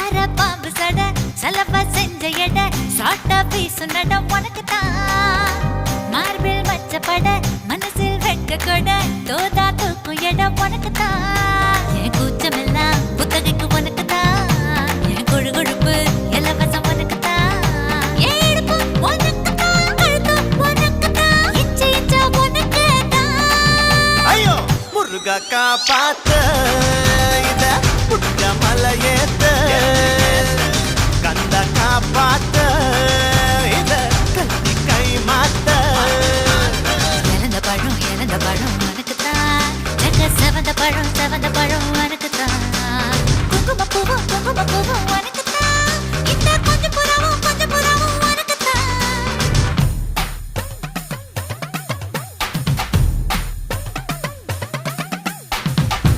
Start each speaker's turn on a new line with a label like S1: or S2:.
S1: சார பாம்பு சட சலவ செஞ்ச எட சாட்டா பீசு நட உனக்குத்தான் மார்பில் மச்சப்பட மனசில் வெட்க கொட தோதா தூக்கும் எட உனக்குத்தான் என் கூச்சமெல்லாம் புத்தகைக்கு உனக்குத்தான் என் கொழு கொழுப்பு இலவசம் உனக்குத்தான் என் இடுப்பு உனக்குத்தான் கழுத்து உனக்குத்தான் இச்சை இச்சா உனக்குத்தான்
S2: ஐயோ முருகா காப்பாத்த இத புட்ட மலையேத்த கந்த காப்பாத்த இத கத்தி கை மாத்த
S1: இழந்த பழம் உனக்குத்தான் செவந்த பழம் உனக்குத்தான் குங்கும பூவும்